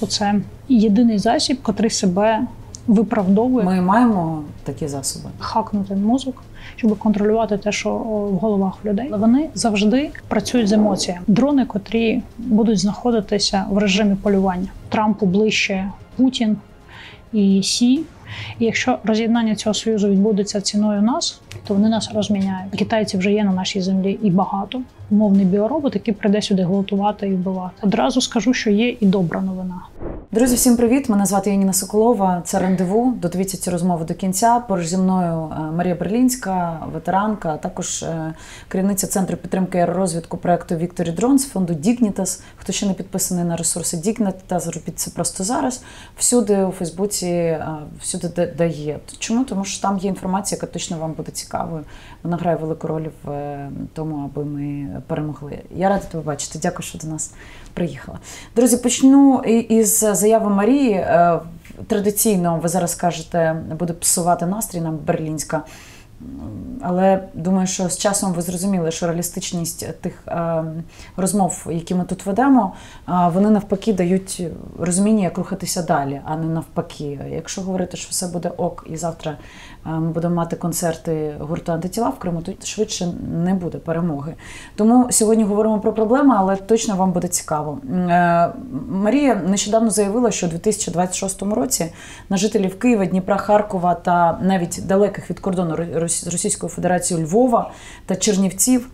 це єдиний засіб, котрий себе виправдовує. Ми маємо такі засоби. Хакнути мозок, щоб контролювати те, що в головах людей. Але вони завжди працюють з емоціями. Дрони, котрі будуть знаходитися в режимі полювання. Трампу ближче Путін і Сі. І якщо роз'єднання цього союзу відбудеться ціною нас, то вони нас розміняють. Китайці вже є на нашій землі і багато. Умовний біоробот, який прийде сюди гвалтувати і вбивати. Одразу скажу, що є і добра новина. Друзі, всім привіт! Мене звати Яніна Соколова. Це «Рандеву». Додивіться цю розмову до кінця. Поруч зі мною Марія Берлінська, ветеранка, а також керівниця Центру підтримки аеророзвідку проєкту «Victory Drones» фонду Dignitas. Хто ще не підписаний на ресурси Dignitas, зробіть це просто зараз. Всюди у Фейсбуці, всюди де є. Чому? Тому що там є інформація, яка точно вам буде цікавою. Вона грає велику роль в тому, аби ми перемогли. Я рада тебе бачити. Дякую, що до нас приїхала. Друзі, почну із заяви Марії. Традиційно, ви зараз кажете, буде псувати настрій нам Берлінська. Але думаю, що з часом ви зрозуміли, що реалістичність тих розмов, які ми тут ведемо, вони навпаки дають розуміння, як рухатися далі, а не навпаки. Якщо говорити, що все буде ок, і завтра ми будемо мати концерти гурту «Антитіла» в Криму, то швидше не буде перемоги. Тому сьогодні говоримо про проблеми, але точно вам буде цікаво. Марія нещодавно заявила, що у 2026 році на жителів Києва, Дніпра, Харкова та навіть далеких від кордону Російською Федерацією Львова та Чернівців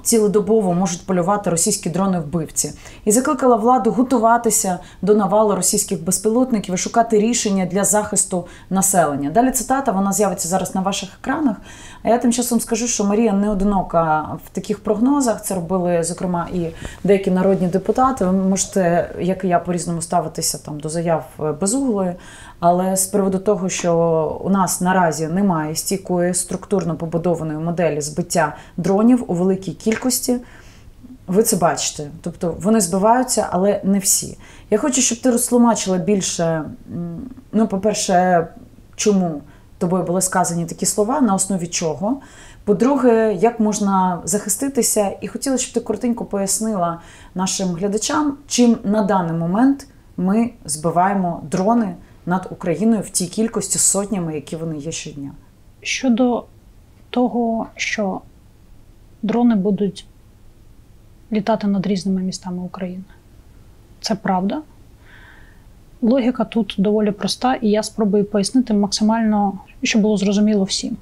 цілодобово можуть полювати російські дрони-вбивці. І закликала владу готуватися до навалу російських безпілотників і шукати рішення для захисту населення. Далі цитата, вона з'явиться зараз на ваших екранах. А я тим часом скажу, що Марія не одинока в таких прогнозах. Це робили, зокрема, і деякі народні депутати. Ви можете, як і я, по-різному ставитися там до заяв Безуглої. Але з приводу того, що у нас наразі немає стійкої структурно побудованої моделі збиття дронів у великій кількості, ви це бачите. Тобто вони збиваються, але не всі. Я хочу, щоб ти розтлумачила більше, по-перше, чому тобою були сказані такі слова, на основі чого. По-друге, як можна захиститися. І хотіла, щоб ти коротенько пояснила нашим глядачам, чим на даний момент ми збиваємо дрони над Україною в тій кількості з сотнями, які вони є щодня. Щодо того, що дрони будуть літати над різними містами України. Це правда. Логіка тут доволі проста, і я спробую пояснити максимально, щоб було зрозуміло всім.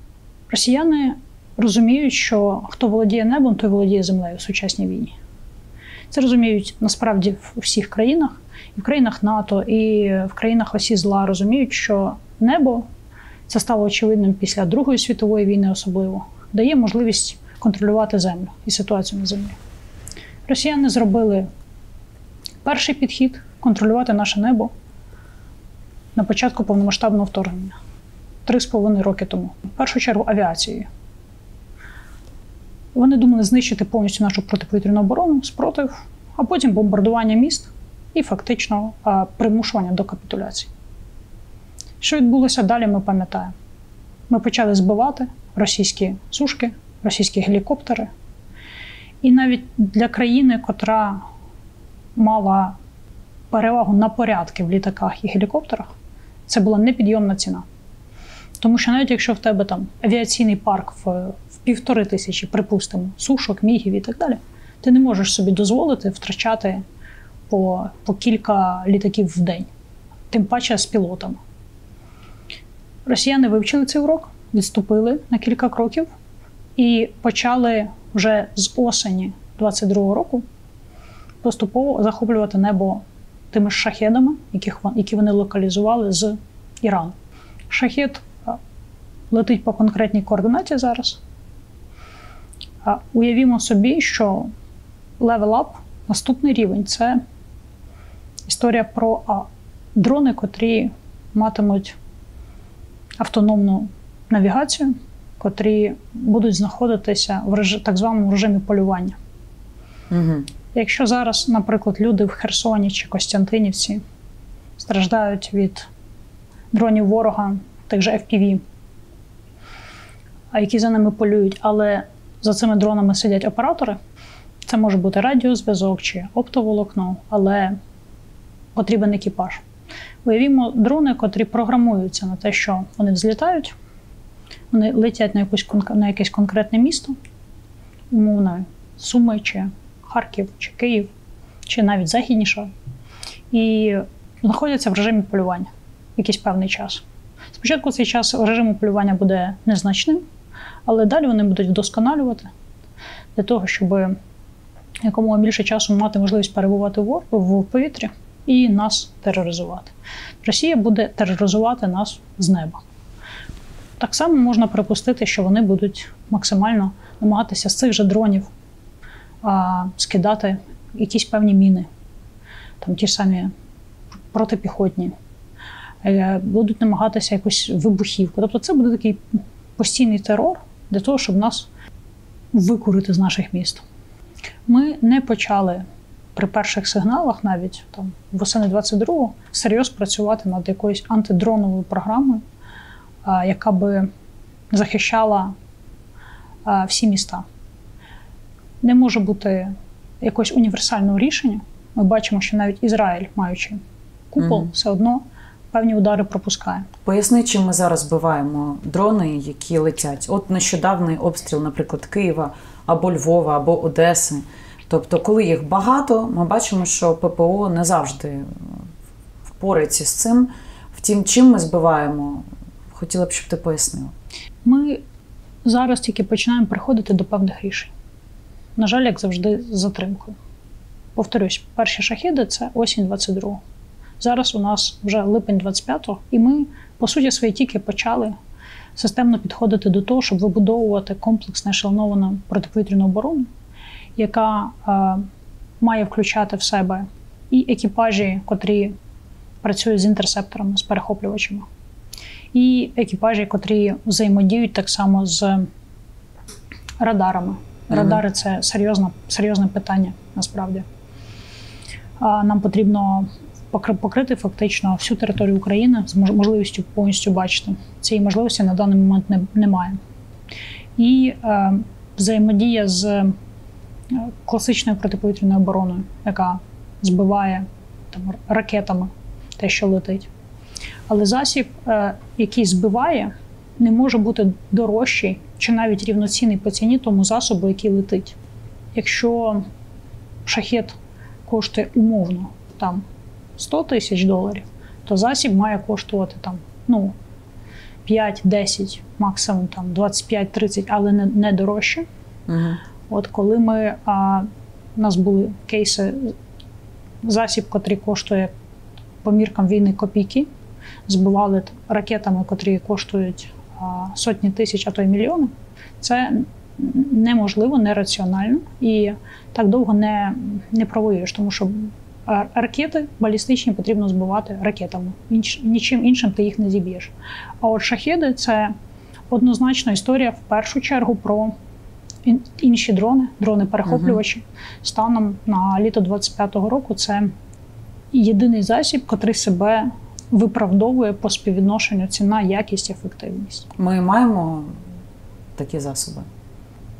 Росіяни розуміють, що хто володіє небом, той володіє землею в сучасній війні. Це розуміють насправді в всіх країнах, і в країнах НАТО, і в країнах осі зла розуміють, що небо, це стало очевидним після Другої світової війни особливо, дає можливість контролювати землю і ситуацію на землі. Росіяни зробили перший підхід – контролювати наше небо на початку повномасштабного вторгнення. 3,5 роки тому. В першу чергу авіацією. Вони думали знищити повністю нашу протиповітряну оборону, спротив, а потім бомбардування міст і фактично примушування до капітуляції. Що відбулося далі, ми пам'ятаємо. Ми почали збивати російські сушки, російські гелікоптери. І навіть для країни, котра мала перевагу на порядки в літаках і гелікоптерах, це була непідйомна ціна. Тому що навіть якщо в тебе там авіаційний парк в 1500, припустимо, сушок, мігів і так далі, ти не можеш собі дозволити втрачати по кілька літаків в день. Тим паче з пілотами. Росіяни вивчили цей урок, відступили на кілька кроків і почали вже з осені 22-го року поступово захоплювати небо тими ж шахедами, які вони локалізували з Ірану. Шахед летить по конкретній координаті зараз. Уявімо собі, що level up, наступний рівень – це історія про дрони, котрі матимуть автономну навігацію, котрі будуть знаходитися в так званому режимі полювання. Угу. Якщо зараз, наприклад, люди в Херсоні чи Костянтинівці страждають від дронів ворога, тих же FPV, які за ними полюють, але за цими дронами сидять оператори, це може бути радіозв'язок чи оптоволокно, але потрібен екіпаж. Уявімо дрони, котрі програмуються на те, що вони взлітають, вони летять на якесь конкретне місто, умовно, Суми, чи Харків, чи Київ, чи навіть західніше, і знаходяться в режимі полювання якийсь певний час. Спочатку цей час режиму полювання буде незначним, але далі вони будуть вдосконалювати для того, щоб якомога більше часу мати можливість перебувати в повітрі і нас тероризувати. Росія буде тероризувати нас з неба. Так само можна припустити, що вони будуть максимально намагатися з цих же дронів скидати якісь певні міни, там ті ж самі протипіхотні, будуть намагатися якусь вибухівку. Тобто це буде такий постійний терор для того, щоб нас викурити з наших міст. Ми не почали при перших сигналах, навіть там восени 22-го, серйозно працювати над якоюсь антидроновою програмою, яка би захищала всі міста. Не може бути якогось універсального рішення. Ми бачимо, що навіть Ізраїль, маючи купол, все одно певні удари пропускає. Поясни, чим ми зараз збиваємо дрони, які летять. От нещодавний обстріл, наприклад, Києва, або Львова, або Одеси. Тобто, коли їх багато, ми бачимо, що ППО не завжди впорається з цим. Втім, чим ми збиваємо? Хотіла б, щоб ти пояснила. Ми зараз тільки починаємо приходити до певних рішень. На жаль, як завжди, з затримкою. Повторюсь, перші шахеди – це осінь 22-го. Зараз у нас вже липень 25-го, і ми, по суті, свої тільки почали системно підходити до того, щоб вибудовувати комплексну ешелоновану протиповітряну оборону, яка має включати в себе і екіпажі, котрі працюють з інтерсепторами, з перехоплювачами, і екіпажі, котрі взаємодіють так само з радарами. Радари – це серйозне питання, насправді. Нам потрібно покрити фактично всю територію України з можливістю повністю бачити. Цієї можливості на даний момент немає. І взаємодія з класичною протиповітряною обороною, яка збиває там ракетами те, що летить. Але засіб, який збиває, не може бути дорожчий чи навіть рівноцінний по ціні тому засобу, який летить. Якщо шахед коштує умовно там $100 тисяч, то засіб має коштувати там, 5-10, максимум там 25-30, але не дорожче. От коли у нас були кейси, засіб, котрий коштує по міркам війни копійки, збивали ракетами, котрі коштують сотні тисяч, а то й мільйони, це неможливо, нераціонально і так довго не провоюєш, тому що ракети балістичні потрібно збивати ракетами. Нічим іншим ти їх не зіб'єш. А от шахеди – це однозначно історія в першу чергу про інші дрони-перехоплювачі. Станом на літо 25-го року це єдиний засіб, котрий себе виправдовує по співвідношенню ціна, якість, ефективність. Ми маємо такі засоби?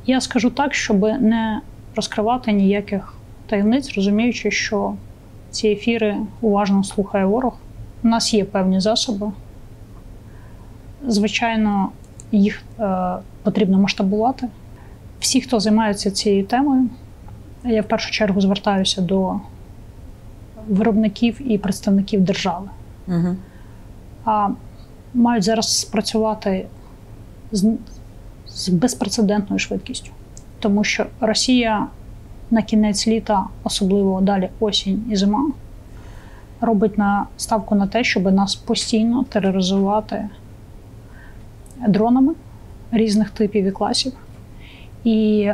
Я скажу так, щоб не розкривати ніяких таємниць, розуміючи, що ці ефіри уважно слухає ворог. У нас є певні засоби. Звичайно, їх потрібно масштабувати. Всі, хто займається цією темою, я в першу чергу звертаюся до виробників і представників держави. Мають зараз спрацювати з безпрецедентною швидкістю. Тому що Росія на кінець літа, особливо далі осінь і зима, робить ставку на те, щоб нас постійно тероризувати дронами різних типів і класів. І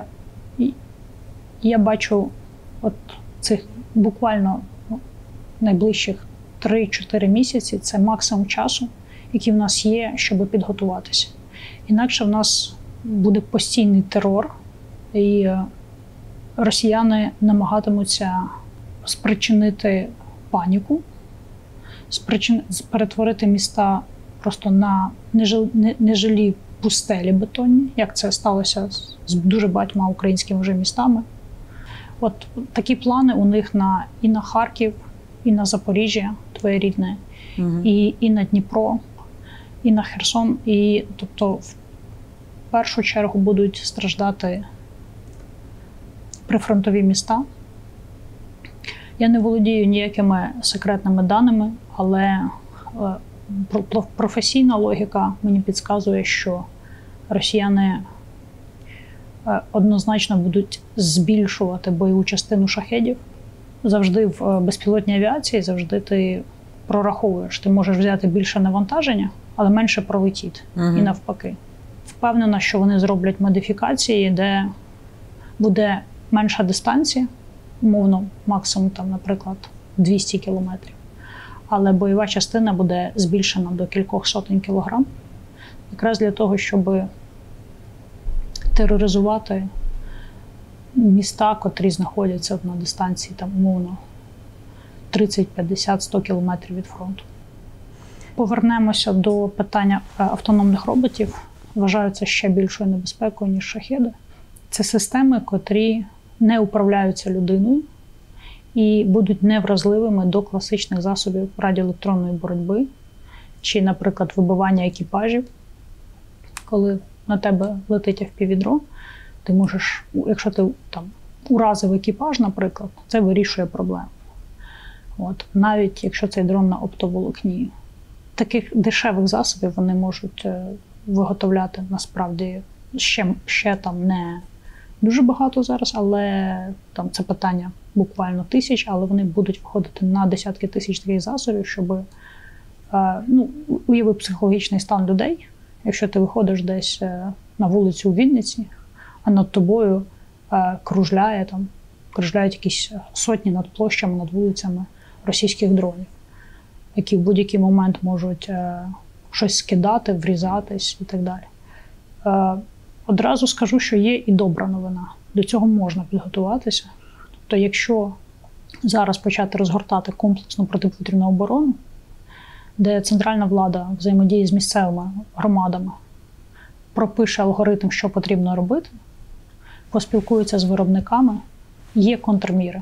я бачу от цих буквально найближчих 3-4 місяці – це максимум часу, який в нас є, щоб підготуватися. Інакше в нас буде постійний терор, і росіяни намагатимуться спричинити паніку, перетворити міста просто на нежилі пустелі бетонні, як це сталося з дуже багатьма українськими вже містами. От такі плани у них і на Харків, і на Запоріжжя, твоє рідне, і на Дніпро, і на Херсон. І, тобто, в першу чергу будуть страждати прифронтові міста. Я не володію ніякими секретними даними, але професійна логіка мені підказує, що росіяни однозначно будуть збільшувати бойову частину шахедів. Завжди в безпілотній авіації, завжди ти прораховуєш. Ти можеш взяти більше навантаження, але менше пролетіти. І навпаки. Впевнена, що вони зроблять модифікації, де буде менша дистанція, умовно, максимум, там, наприклад, 200 кілометрів. Але бойова частина буде збільшена до кількох сотень кілограм. Якраз для того, щоб тероризувати міста, котрі знаходяться на дистанції, там, умовно, 30, 50, 100 кілометрів від фронту. Повернемося до питання автономних роботів. Вважаю це ще більшою небезпекою, ніж шахеди. Це системи, котрі не управляються людиною і будуть невразливими до класичних засобів радіоелектронної боротьби чи, наприклад, вибивання екіпажів. Коли на тебе летить FPV-дрон, ти можеш, якщо ти там уразив екіпаж, наприклад, це вирішує проблему. От. Навіть якщо цей дрон на оптоволокні. Таких дешевих засобів вони можуть виготовляти насправді ще там не дуже багато зараз, але там це питання буквально тисяч, але вони будуть виходити на десятки тисяч таких засобів, щоб уяви психологічний стан людей. Якщо ти виходиш десь на вулицю у Вінниці, а над тобою кружляють якісь сотні над площами, над вулицями російських дронів, які в будь-який момент можуть щось скидати, врізатись і так далі. Одразу скажу, що є і добра новина. До цього можна підготуватися. Тобто, якщо зараз почати розгортати комплексну протиповітряну оборону, де центральна влада взаємодіє з місцевими громадами, пропише алгоритм, що потрібно робити, поспілкується з виробниками, є контрміри,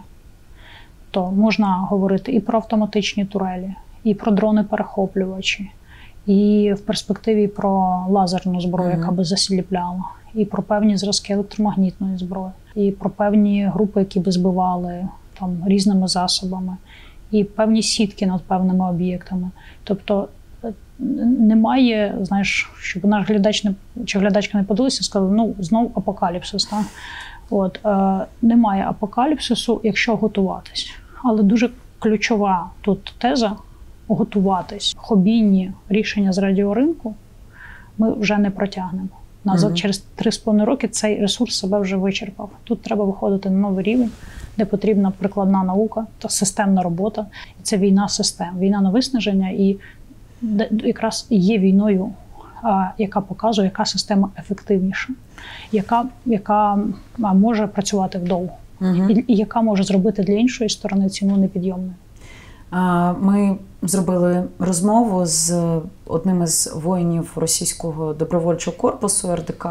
то можна говорити і про автоматичні турелі, і про дрони-перехоплювачі, і в перспективі про лазерну зброю, яка би засліпляла, і про певні зразки електромагнітної зброї, і про певні групи, які би збивали там різними засобами, і певні сітки над певними об'єктами. Тобто немає, знаєш, щоб наш глядач чи глядачка не подивилися і сказали, знов апокаліпсис. Так? Немає апокаліпсису, якщо готуватись. Але дуже ключова тут теза – готуватись. Хобійні рішення з радіоринку ми вже не протягнемо. Через 3,5 роки цей ресурс себе вже вичерпав. Тут треба виходити на новий рівень, де потрібна прикладна наука та системна робота. І це війна систем, війна на виснаження і якраз є війною, яка показує, яка система ефективніша, яка може працювати вдовго, і яка може зробити для іншої сторони ціну непідйомною. Ми зробили розмову з одним із воїнів російського добровольчого корпусу РДК,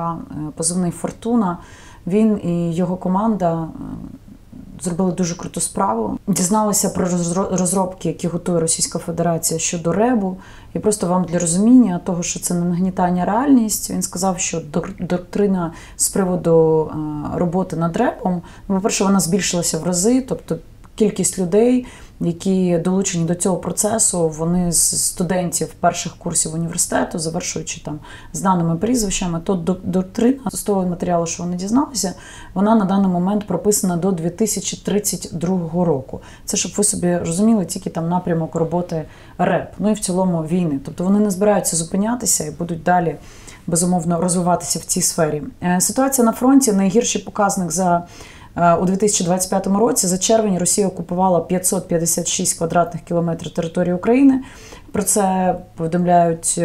позивний «Фортуна». Він і його команда зробили дуже круту справу. Дізналися про розробки, які готує Російська Федерація щодо РЕБу. І просто вам для розуміння того, що це не нагнітання реальність, він сказав, що доктрина з приводу роботи над РЕБом, по-перше, вона збільшилася в рази, тобто кількість людей, які долучені до цього процесу, вони з студентів перших курсів університету, завершуючи там знаними прізвищами, то доктрина з того матеріалу, що вони дізналися, вона на даний момент прописана до 2032 року. Це, щоб ви собі розуміли, тільки там напрямок роботи РЕБ, і в цілому війни. Тобто вони не збираються зупинятися і будуть далі, безумовно, розвиватися в цій сфері. Ситуація на фронті, найгірший показник у 2025 році. За червень Росія окупувала 556 квадратних кілометрів території України. Про це повідомляють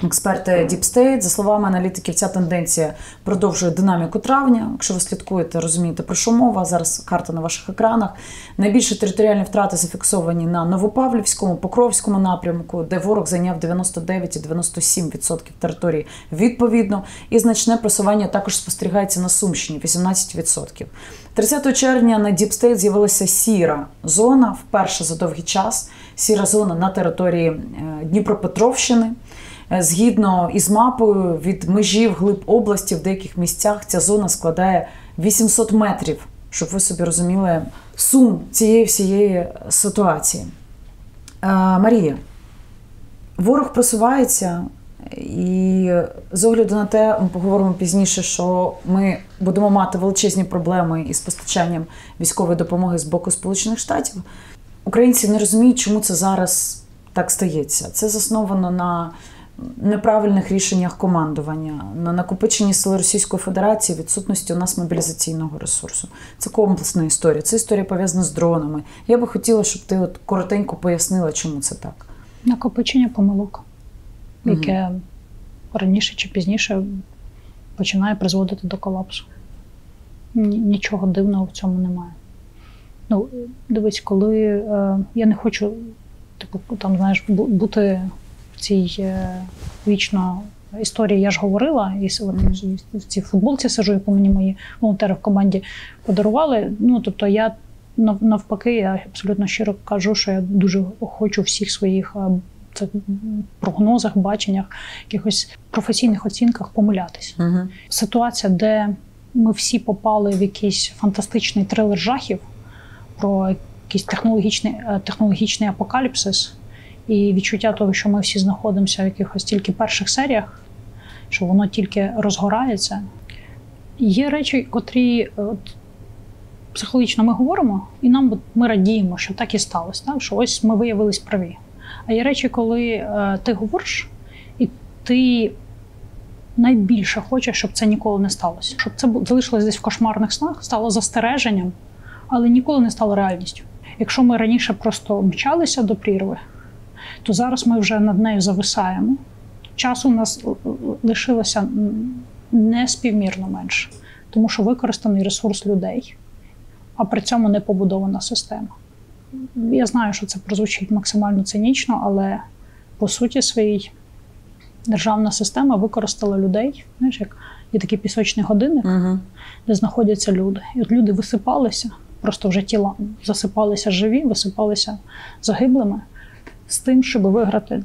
експерти Deep State. За словами аналітиків, ця тенденція продовжує динаміку травня. Якщо ви слідкуєте, розумієте, про що мова. Зараз карта на ваших екранах. Найбільші територіальні втрати зафіксовані на Новопавлівському, Покровському напрямку, де ворог зайняв 99 і 97% території відповідно. І значне просування також спостерігається на Сумщині – 18%. 30 червня на Deep State з'явилася сіра зона, вперше за довгий час. Сіра зона на території Дніпропетровщини. Згідно із мапою, від межі вглиб області в деяких місцях ця зона складає 800 метрів, щоб ви собі розуміли сум цієї всієї ситуації. Марія, ворог просувається, і з огляду на те, ми поговоримо пізніше, що ми будемо мати величезні проблеми із постачанням військової допомоги з боку Сполучених Штатів. Українці не розуміють, чому це зараз так стається. Це засновано на неправильних рішеннях командування, на накопиченні сили Російської Федерації, відсутності у нас мобілізаційного ресурсу. Це комплексна історія. Це історія пов'язана з дронами. Я би хотіла, щоб ти коротенько пояснила, чому це так. Накопичення помилок, яке раніше чи пізніше починає призводити до колапсу. Нічого дивного в цьому немає. Ну, дивись, коли я не хочу, там, знаєш, бути в цій вічно історії, я ж говорила, і в цій футболці сиджу, яку мені мої волонтери в команді подарували. Ну, тобто я навпаки, я абсолютно щиро кажу, що я дуже хочу всіх своїх прогнозах, баченнях, якихось професійних оцінках помилятись. Ситуація, де ми всі попали в якийсь фантастичний трилер жахів про якийсь технологічний апокаліпсис і відчуття того, що ми всі знаходимося в якихось тільки перших серіях, що воно тільки розгорається. Є речі, котрі психологічно ми говоримо, і ми радіємо, що так і сталося, так? Що ось ми виявились праві. А є речі, коли ти говориш, і ти найбільше хочеш, щоб це ніколи не сталося. Щоб це залишилось десь в кошмарних снах, стало застереженням, але ніколи не стало реальністю. Якщо ми раніше просто мчалися до прірви, то зараз ми вже над нею зависаємо. Часу у нас лишилося неспівмірно менше, тому що використаний ресурс людей, а при цьому не побудована система. Я знаю, що це прозвучить максимально цинічно, але по суті своїй державна система використала людей. Знаєш, як є такий пісочний годинник, де знаходяться люди. І от люди висипалися, просто вже тіла засипалися живі, висипалися загиблими, з тим, щоб виграти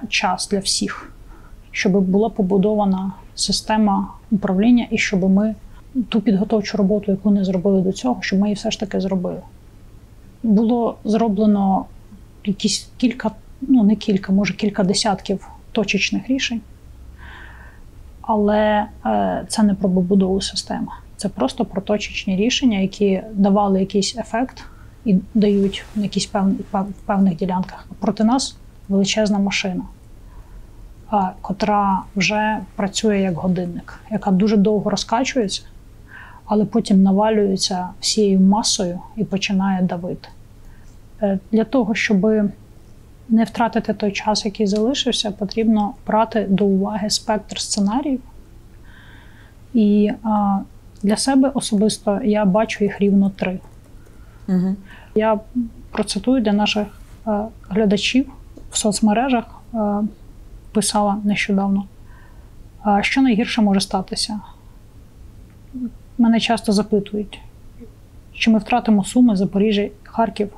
час для всіх, щоб була побудована система управління і щоб ми ту підготовчу роботу, яку не зробили до цього, щоб ми її все ж таки зробили. Було зроблено якісь кілька десятків точечних рішень, але це не про побудову системи. Це просто про точечні рішення, які давали якийсь ефект і дають на якісь певних ділянках. Проти нас величезна машина, котра вже працює як годинник, яка дуже довго розкачується, але потім навалюється всією масою і починає давити. Для того, щоб не втратити той час, який залишився, потрібно брати до уваги спектр сценаріїв. І для себе особисто я бачу їх рівно 3. Я процитую для наших глядачів в соцмережах, писала нещодавно, що найгірше може статися. Мене часто запитують, чи ми втратимо Суми, Запоріжжя, Харків,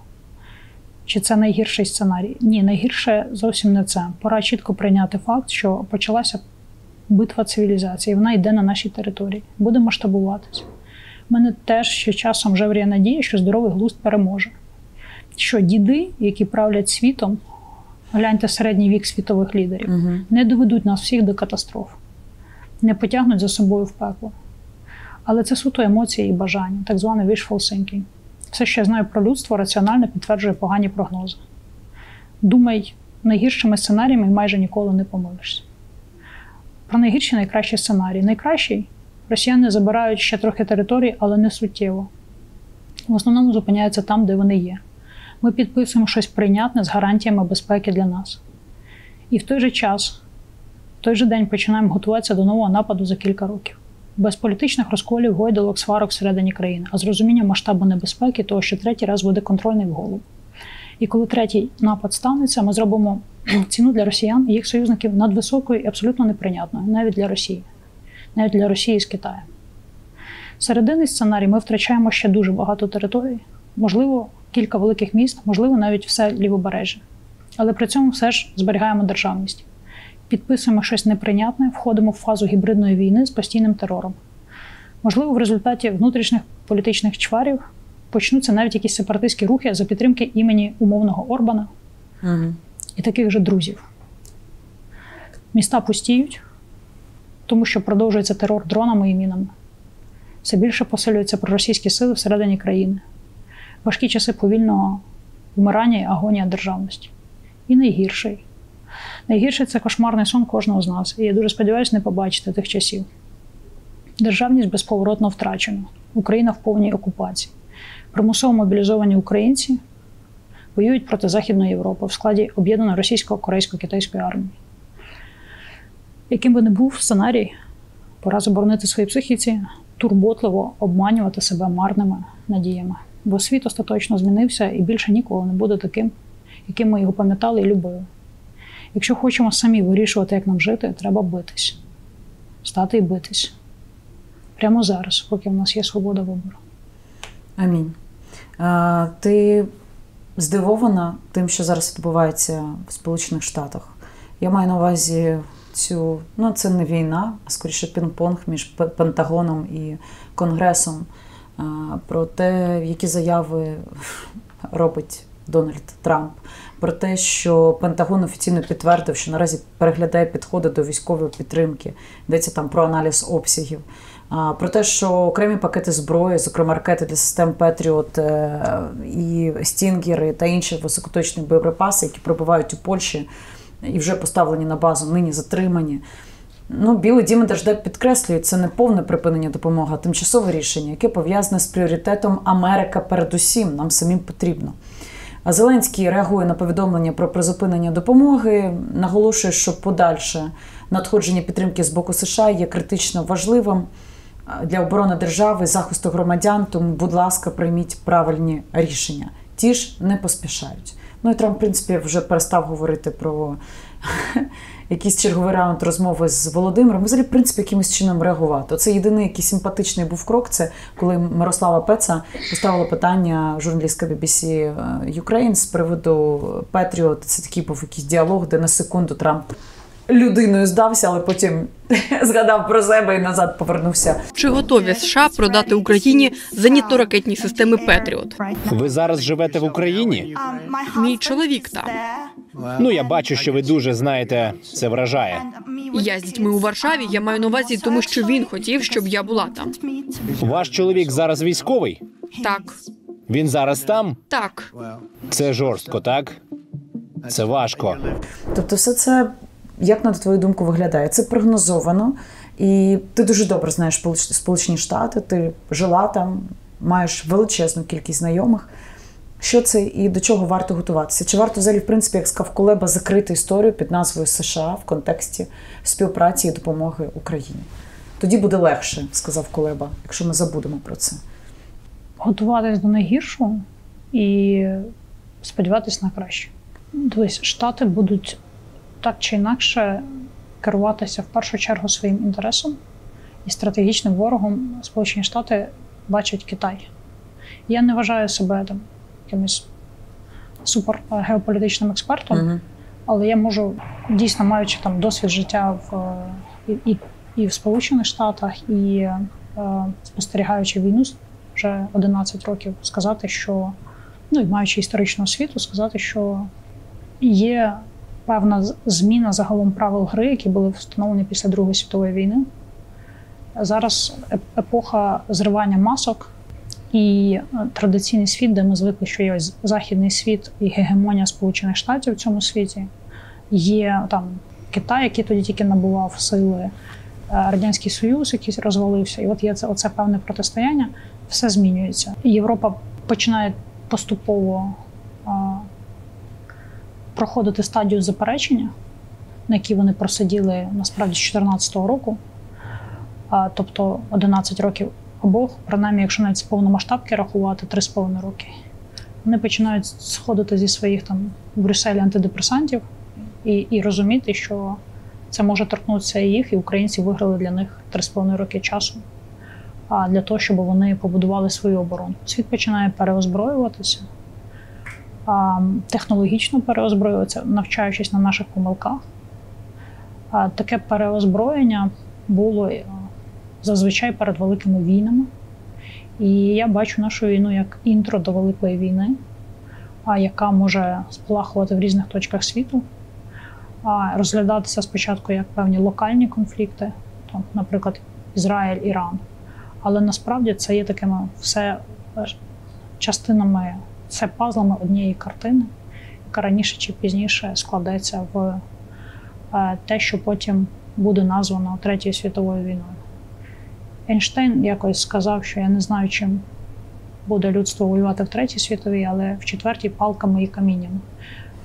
чи це найгірший сценарій. Ні, найгірше зовсім не це. Пора чітко прийняти факт, що почалася битва цивілізації, вона йде на нашій території, буде масштабуватися. У мене теж ще часом жевріє надія, що здоровий глузд переможе. Що діди, які правлять світом, гляньте середній вік світових лідерів, не доведуть нас всіх до катастроф, не потягнуть за собою в пекло. Але це суто емоції і бажання, так зване wishful thinking. Все, що я знаю про людство, раціонально підтверджує погані прогнози. Думай найгіршими сценаріями і майже ніколи не помилишся. Про найгірші найкращі сценарії. Найкращий – росіяни забирають ще трохи територій, але не суттєво. В основному зупиняються там, де вони є. Ми підписуємо щось прийнятне з гарантіями безпеки для нас. І в той же час В той же день починаємо готуватися до нового нападу за кілька років. Без політичних розколів, гойдалок, сварок всередині країни, а з розумінням масштабу небезпеки того, що третій раз буде контрольний в голову. І коли третій напад станеться, ми зробимо ціну для росіян і їх союзників надвисокою і абсолютно неприйнятною, навіть для Росії. Навіть для Росії з Китаю. Серединний сценарій ми втрачаємо ще дуже багато територій, можливо, кілька великих міст, можливо, навіть все лівобережжя. Але при цьому все ж зберігаємо державність. Підписуємо щось неприйнятне, входимо в фазу гібридної війни з постійним терором. Можливо, в результаті внутрішніх політичних чварів почнуться навіть якісь сепаратистські рухи за підтримки імені умовного Орбана і таких же друзів. Міста пустіють, тому що продовжується терор дронами і мінами. Все більше посилюються проросійські сили всередині країни. Важкі часи повільного вмирання і агонія державності. І найгірший. Найгірший – це кошмарний сон кожного з нас. І я дуже сподіваюся не побачити тих часів. Державність безповоротно втрачена. Україна в повній окупації. Примусово мобілізовані українці воюють проти Західної Європи в складі об'єднаної російсько-корейсько-китайської армії. Яким би не був сценарій, пора заборонити своїй психіці турботливо обманювати себе марними надіями. Бо світ остаточно змінився і більше ніколи не буде таким, яким ми його пам'ятали і любили. Якщо хочемо самі вирішувати, як нам жити, треба битись. Стати і битись. Прямо зараз, поки в нас є свобода вибору. Амінь. Ти здивована тим, що зараз відбувається в Сполучених Штатах? Я маю на увазі це не війна, а скоріше пінг-понг між Пентагоном і Конгресом про те, які заяви робить Дональд Трамп, про те, що Пентагон офіційно підтвердив, що наразі переглядає підходи до військової підтримки, йдеться там про аналіз обсягів, про те, що окремі пакети зброї, зокрема ракети для систем Петріот і Стінгери та інші високоточні боєприпаси, які прибувають у Польщі і вже поставлені на базу, нині затримані. Білий дім і Держдеп підкреслюють, це не повне припинення допомоги, а тимчасове рішення, яке пов'язане з пріоритетом «Америка передусім, нам самим потрібно». А Зеленський реагує на повідомлення про призупинення допомоги, наголошує, що подальше надходження підтримки з боку США є критично важливим для оборони держави, захисту громадян, тому, будь ласка, прийміть правильні рішення. Ті ж не поспішають. І Трамп, в принципі, вже перестав говорити про якийсь черговий раунд розмови з Володимиром. Взагалі, в принципі, якимось чином реагувати. Оце єдиний який симпатичний був крок, це коли Мирослава Пеца поставила питання журналістка BBC Ukraine з приводу Петріот. Це такий був якийсь діалог, де на секунду Трамп людиною здався, але потім згадав про себе і назад повернувся. Чи готові США продати Україні зенітно-ракетні системи Петріот? Ви зараз живете в Україні? Мій чоловік там. Я бачу, що ви дуже знаєте, це вражає. Я з дітьми у Варшаві, я маю на увазі, тому що він хотів, щоб я була там. Ваш чоловік зараз військовий? Так. Він зараз там? Так. Це жорстко, так? Це важко. Тобто все це, як на твою думку, виглядає? Це прогнозовано, і ти дуже добре знаєш Сполучені Штати, ти жила там, маєш величезну кількість знайомих. Що це і до чого варто готуватися? Чи варто взагалі, в принципі, як сказав Кулеба, закрити історію під назвою США в контексті співпраці і допомоги Україні? Тоді буде легше, сказав Кулеба, якщо ми забудемо про це. Готуватись до найгіршого і сподіватись на краще. Дивись, Штати будуть так чи інакше керуватися в першу чергу своїм інтересом, і стратегічним ворогом Сполучені Штати бачать Китай. Я не вважаю себе там якимось супергеополітичним експертом, але я можу, дійсно маючи там досвід життя і в Сполучених Штатах, і спостерігаючи війну вже 11 років, сказати, що, і маючи історичну освіту, сказати, що є певна зміна загалом правил гри, які були встановлені після Другої світової війни. Зараз епоха зривання масок і традиційний світ, де ми звикли, що є ось західний світ і гегемонія Сполучених Штатів в цьому світі. Є там Китай, який тоді тільки набував сили, Радянський Союз, який розвалився. І от є оце певне протистояння. Все змінюється. Європа починає поступово проходити стадію заперечення на якій вони просиділи насправді з 2014 року, тобто 11 років обох, принаймні, якщо навіть з повномасштабки рахувати, 3,5 роки. Вони починають сходити зі своїх там в Брюсселі антидепресантів і розуміти, що це може торкнутися і їх, і українці виграли для них 3,5 роки часу для того, щоб вони побудували свою оборону. Світ починає переозброюватися, технологічно переозброюватися, навчаючись на наших помилках. Таке переозброєння було зазвичай перед великими війнами. І я бачу нашу війну як інтро до Великої війни, яка може спалахувати в різних точках світу, розглядатися спочатку як певні локальні конфлікти, там, наприклад, Ізраїль, Іран. Але насправді це є такими все частинами, це пазлами однієї картини, яка раніше чи пізніше складеться в те, що потім буде названо Третьою світовою війною. Ейнштейн якось сказав, що я не знаю, чим буде людство воювати в Третій світовій, але в Четвертій палками і каміннями.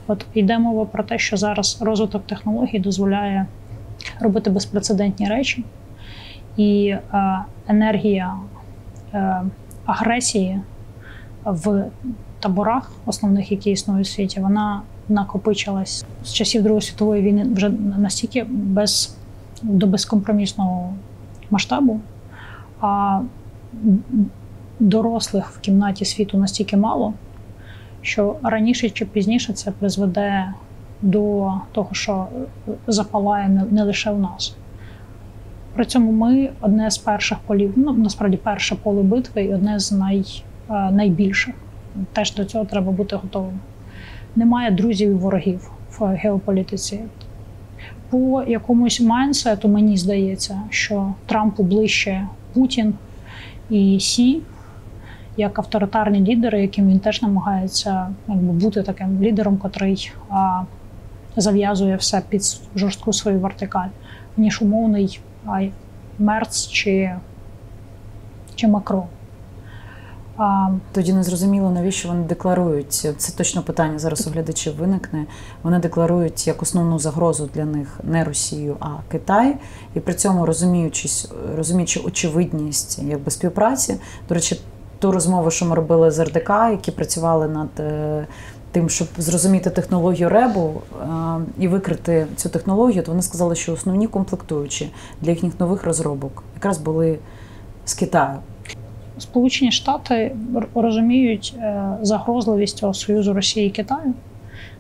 От йде мова про те, що зараз розвиток технологій дозволяє робити безпрецедентні речі, і енергія агресії в таборах основних, які існують у світі, вона накопичилась з часів Другої світової війни вже настільки до безкомпромісного масштабу, а дорослих в кімнаті світу настільки мало, що раніше чи пізніше це призведе до того, що запалає не лише в нас. При цьому ми одне з перших полів, насправді перше поле битви і одне з найбільших. Теж до цього треба бути готовим. Немає друзів і ворогів в геополітиці. По якомусь майндсету мені здається, що Трампу ближче Путін і Сі, як авторитарні лідери, яким він теж намагається бути таким лідером, котрий зав'язує все під жорстку свою вертикаль, ніж умовний Мерц чи Макрон. Тоді не зрозуміло, навіщо вони декларують, це точно питання зараз у глядачів виникне, вони декларують як основну загрозу для них не Росію, а Китай, і при цьому розуміючи очевидність якби співпраці. До речі, ту розмову, що ми робили з РДК, які працювали над тим, щоб зрозуміти технологію РЕБу і викрити цю технологію, то вони сказали, що основні комплектуючі для їхніх нових розробок якраз були з Китаю. Сполучені Штати розуміють загрозливість цього союзу Росії і Китаю,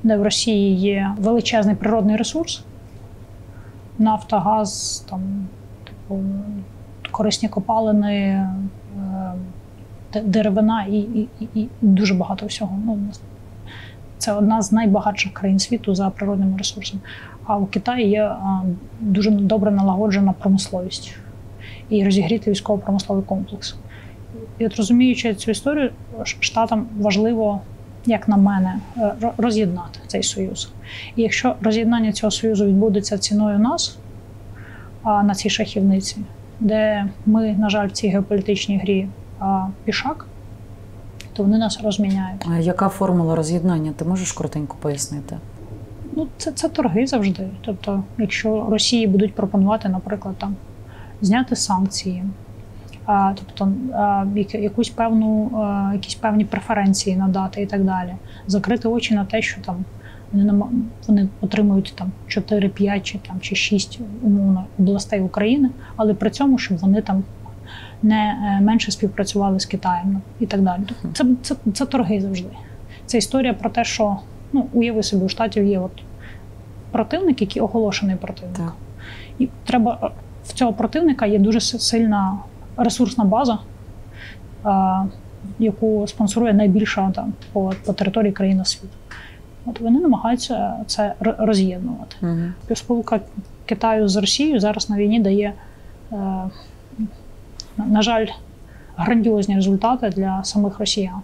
де в Росії є величезний природний ресурс, нафта, газ, там, корисні копалини, деревина і дуже багато всього. Це одна з найбагатших країн світу за природними ресурсами. А у Китаї є дуже добре налагоджена промисловість і розігрітий військово-промисловий комплекс. І от розуміючи цю історію, Штатам важливо, як на мене, роз'єднати цей союз. І якщо роз'єднання цього союзу відбудеться ціною нас, на цій шахівниці, де ми, на жаль, в цій геополітичній грі пішак, то вони нас розміняють. А яка формула роз'єднання? Ти можеш коротенько пояснити? Це торги завжди. Тобто, якщо Росії будуть пропонувати, наприклад, там, зняти санкції, тобто якісь певні преференції надати і так далі, закрити очі на те, що там вони отримують там 4, 5 чи 6 умовно областей України, але при цьому, щоб вони там не менше співпрацювали з Китаєм і так далі. Це торги завжди. Це історія про те, що, уяви собі, у Штатів є противник, який оголошений противник. Так. І треба, в цього противника є дуже сильна ресурсна база, яку спонсорує найбільша по території країни світу. От вони намагаються це роз'єднувати. Співсполука Китаю з Росією зараз на війні дає, на жаль, грандіозні результати для самих росіян.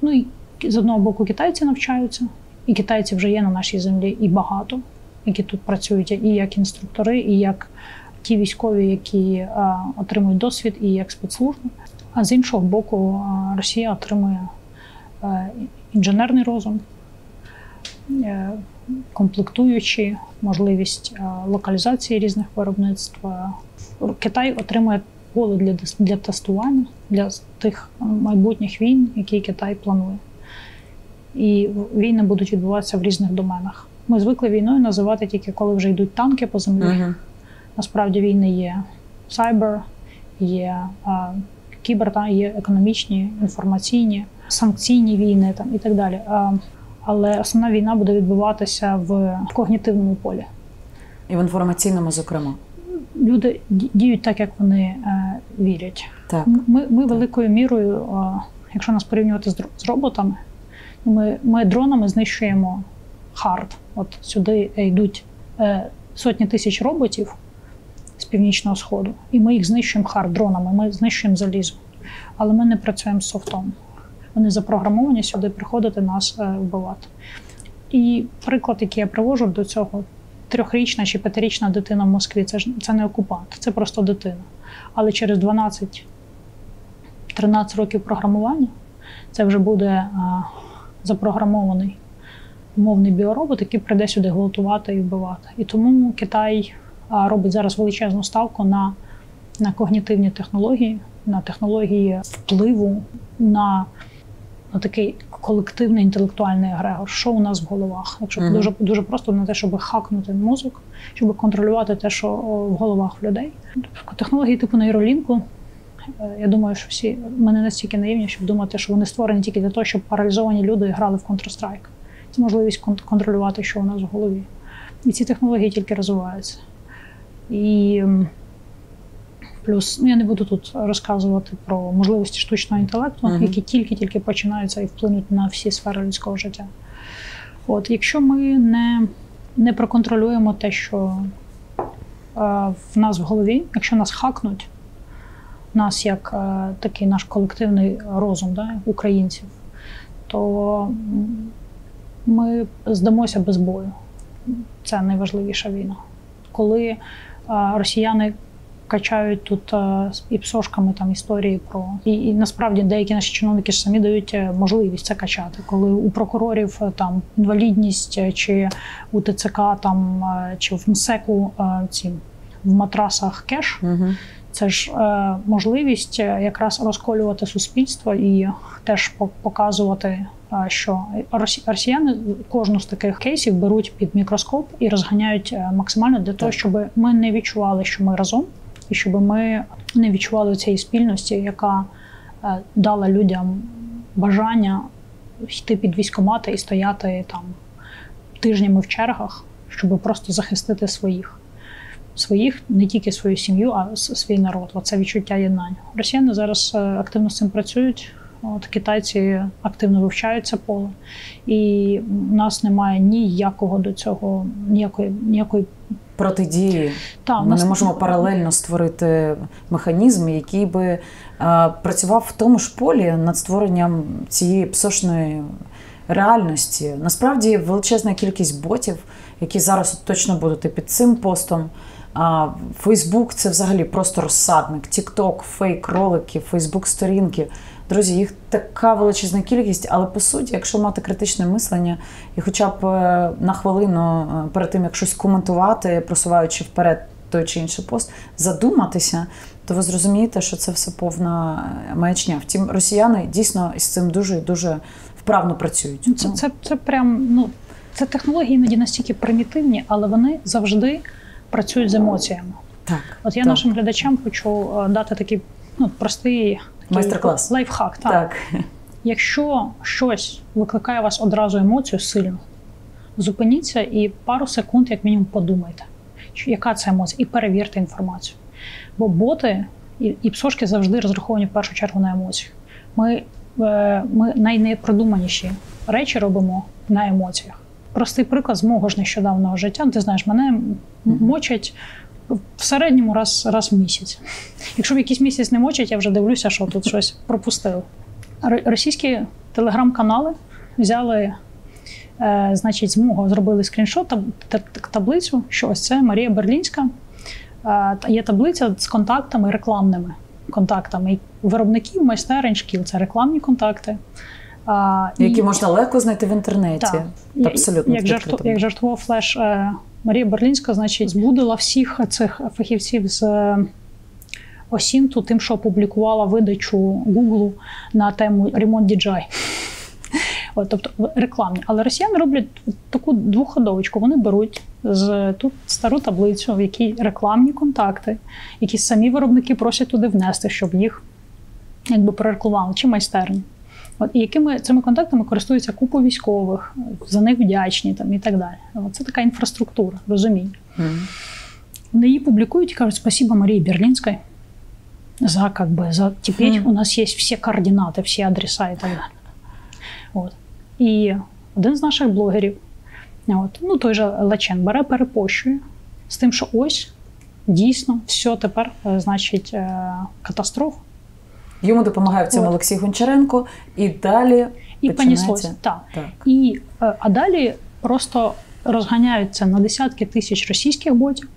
І з одного боку китайці навчаються, і китайці вже є на нашій землі і багато, які тут працюють і як інструктори, і як ті військові, які отримують досвід, і як спецслужби. А з іншого боку, Росія отримує інженерний розум, комплектуючі, можливість локалізації різних виробництв. Китай отримує поле для тестування, для тих майбутніх війн, які Китай планує. І війни будуть відбуватися в різних доменах. Ми звикли війною називати тільки, коли вже йдуть танки по землі. Насправді війни є сайбер, є є економічні, інформаційні, санкційні війни і так далі. Але основна війна буде відбуватися в когнітивному полі. І в інформаційному, зокрема. Люди діють так, як вони вірять. Так. Ми великою мірою, якщо нас порівнювати з роботами, ми дронами знищуємо хард. От сюди йдуть сотні тисяч роботів з Північного Сходу, і ми їх знищуємо хард дронами, ми знищуємо залізо. Але ми не працюємо з софтом. Вони запрограмовані сюди приходити нас вбивати. І приклад, який я привожу до цього, 3-річна чи 5-річна дитина в Москві, це не окупант, це просто дитина. Але через 12-13 років програмування це вже буде запрограмований умовний біоробот, який прийде сюди гвалтувати і вбивати. І тому Китай робить зараз величезну ставку на когнітивні технології, на технології впливу, на такий колективний інтелектуальний егрегор. Що у нас в головах? Якщо дуже, дуже просто на те, щоб хакнути мозок, щоб контролювати те, що в головах людей. Технології типу нейролінку, я думаю, що ми не настільки наївні, щоб думати, що вони створені тільки для того, щоб паралізовані люди грали в Counter-Strike. Це можливість контролювати, що у нас в голові. І ці технології тільки розвиваються. І плюс, я не буду тут розказувати про можливості штучного інтелекту, які тільки-тільки починаються і вплинуть на всі сфери людського життя. От, якщо ми не проконтролюємо те, що в нас в голові, якщо нас хакнуть, нас як такий наш колективний розум, українців, то ми здамося без бою. Це найважливіша війна. Коли росіяни качають тут і псошками історії про... І насправді деякі наші чиновники ж самі дають можливість це качати. Коли у прокурорів інвалідність, чи у ТЦК, чи в МСЕКу в матрасах кеш, це ж можливість якраз розколювати суспільство і теж показувати, що росіяни кожну з таких кейсів беруть під мікроскоп і розганяють максимально для того, щоб ми не відчували, що ми разом, і щоб ми не відчували цієї спільності, яка дала людям бажання йти під військкомати і стояти тижнями в чергах, щоб просто захистити своїх, не тільки свою сім'ю, а свій народ. Оце відчуття єднання. Росіяни зараз активно з цим працюють. Китайці активно вивчають це поле. І в нас немає ніякого до цього, ніякої протидії. Ми не можемо паралельно створити механізм, який би працював в тому ж полі над створенням цієї псошної реальності. Насправді величезна кількість ботів, які зараз точно будуть і під цим постом. Фейсбук – це взагалі просто розсадник. Тік-Ток, фейк-ролики, Фейсбук-сторінки. Друзі, їх така величезна кількість, але по суті, якщо мати критичне мислення і хоча б на хвилину перед тим, як щось коментувати, просуваючи вперед той чи інший пост, задуматися, то ви зрозумієте, що це все повна маячня. Втім, росіяни дійсно з цим дуже вправно працюють. Це прям, це технології іноді настільки примітивні, але вони завжди працюють з емоціями. Так. От я нашим глядачам хочу дати такий простий майстер-клас. Лайфхак. Так. Якщо щось викликає у вас одразу емоцію сильно, зупиніться і пару секунд, як мінімум, подумайте, яка це емоція, і перевірте інформацію. Бо боти і псошки завжди розраховані в першу чергу на емоціях. Ми найнепродуманіші речі робимо на емоціях. Простий приклад з мого ж нещодавнього життя. Ти знаєш, мене мочать в середньому раз в місяць. Якщо в якийсь місяць не мочать, я вже дивлюся, що тут щось пропустили. Російські телеграм-канали взяли, з мого зробили скріншот, таблицю, що ось це Марія Берлінська. Є таблиця з контактами, рекламними контактами виробників, майстерень, шкіл. Це рекламні контакти. Які можна легко знайти в інтернеті. Так. Абсолютно. Як жартував Флеш, Марія Берлінська, значить, збудила всіх цих фахівців з Осінту тим, що опублікувала видачу Google на тему «Ремонт DJI». Тобто рекламні. Але росіяни роблять таку двоходовочку. Вони беруть тут стару таблицю, в якій рекламні контакти, які самі виробники просять туди внести, щоб їх прорекламували, чи майстерні. І якими цими контактами користуються купа військових, за них вдячні і так далі. Це така інфраструктура, розуміння. Вони її публікують і кажуть: «Спасибо Марії Берлінській за теперь у нас є всі координати, всі адреса і так далі». І один з наших блогерів, той же Лачен, бере, перепощує з тим, що ось дійсно все тепер, значить, катастрофа. Йому допомагає в цьому Олексій Гончаренко, і далі понеслося. Так. А далі просто розганяються на десятки тисяч російських ботів,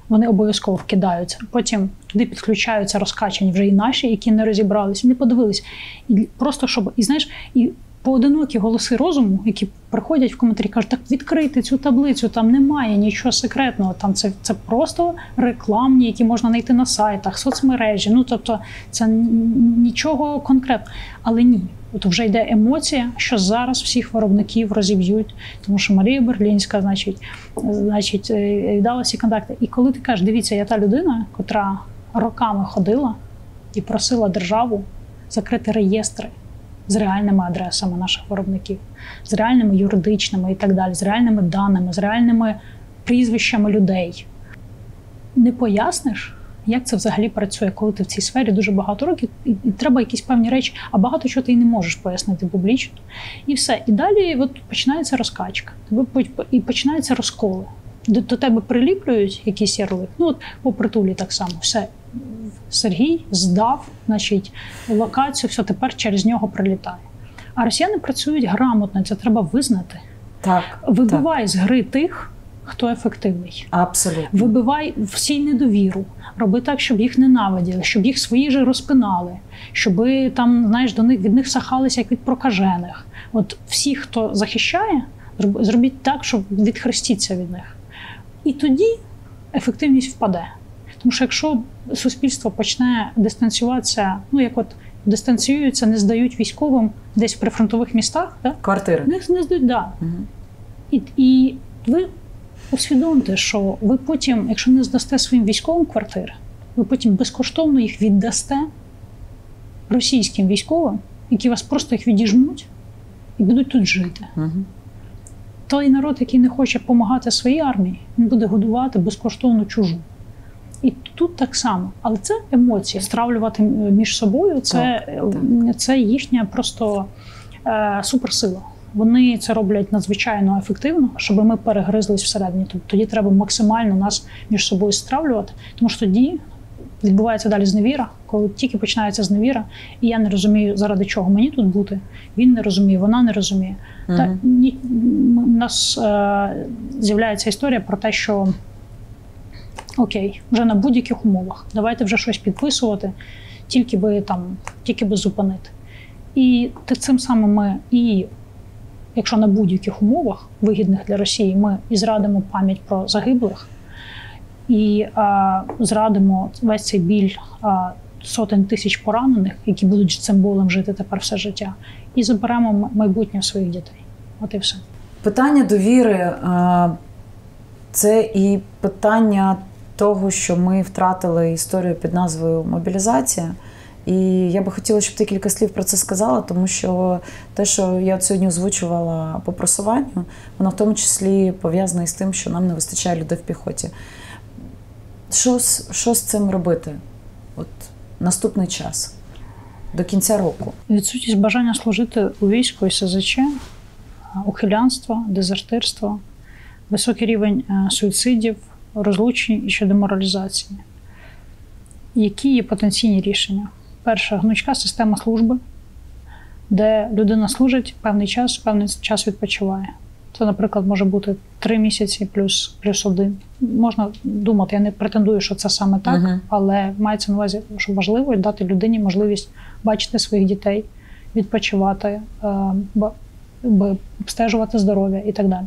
вони обов'язково вкидаються. Потім туди підключаються розкачані вже і наші, які не розібралися, не подивилися. І просто щоб, і поодинокі голоси розуму, які приходять в коментарі, кажуть: так відкрийте цю таблицю, там немає нічого секретного, там це просто рекламні, які можна знайти на сайтах, соцмережі, тобто це нічого конкретного. Але ні, вже йде емоція, що зараз всіх виробників розіб'ють, тому що Марія Берлінська, значить, віддала всі контакти. І коли ти кажеш: дивіться, я та людина, котра роками ходила і просила державу закрити реєстри з реальними адресами наших виробників, з реальними юридичними і так далі, з реальними даними, з реальними прізвищами людей. Не поясниш, як це взагалі працює, коли ти в цій сфері дуже багато років, і треба якісь певні речі, а багато чого ти і не можеш пояснити публічно. І все. І далі починається розкачка, і починаються розколи. До тебе приліплюють якийсь ярлик, по притулі так само, все. Сергій здав, значить, локацію, все, тепер через нього прилітає. А росіяни працюють грамотно, це треба визнати. Так. Вибивай з гри тих, хто ефективний. Абсолютно. Вибивай всій недовіру. Роби так, щоб їх ненавиділи, щоб їх свої ж розпинали, щоб там, від них сахалися, як від прокажених. Всі, хто захищає, зробіть так, щоб відхрестіться від них. І тоді ефективність впаде. Тому що якщо суспільство почне дистанціюватися, дистанціюються, не здають військовим десь в прифронтових містах, квартири. Не здають, да. І ви усвідомте, що ви потім, якщо не здасте своїм військовим квартири, ви потім безкоштовно їх віддасте російським військовим, які вас просто їх відіжмуть і будуть тут жити. Той народ, який не хоче допомагати своїй армії, він буде годувати безкоштовно чужу. І тут так само. Але це емоції. Стравлювати між собою – це їхня просто суперсила. Вони це роблять надзвичайно ефективно, щоб ми перегризлись всередині. Тоді треба максимально нас між собою стравлювати, тому що тоді відбувається далі зневіра, коли тільки починається зневіра, і я не розумію, заради чого мені тут бути, він не розуміє, вона не розуміє. У нас з'являється історія про те, що окей, вже на будь-яких умовах, давайте вже щось підписувати, тільки би зупинити. І цим самим ми, якщо на будь-яких умовах, вигідних для Росії, ми і зрадимо пам'ять про загиблих, і зрадимо весь цей біль сотень тисяч поранених, які будуть цим болем жити тепер все життя, і заберемо майбутнє своїх дітей. От і все. Питання довіри – це і питання того, що ми втратили історію під назвою «мобілізація». І я би хотіла, щоб ти кілька слів про це сказала, тому що те, що я сьогодні озвучувала по просуванню, воно в тому числі пов'язане із тим, що нам не вистачає людей в піхоті. Що з цим робити? Наступний час, до кінця року. Відсутність бажання служити у війську і СЗЧ, ухилянство, дезертирство, високий рівень суїцидів, розлучень і ще деморалізації. Які є потенційні рішення? Перше, гнучка система служби, де людина служить певний час відпочиває. Це, наприклад, може бути 3 місяці плюс 1. Можна думати, я не претендую, що це саме так, але мається на увазі, що важливо дати людині можливість бачити своїх дітей, відпочивати, обстежувати здоров'я і так далі.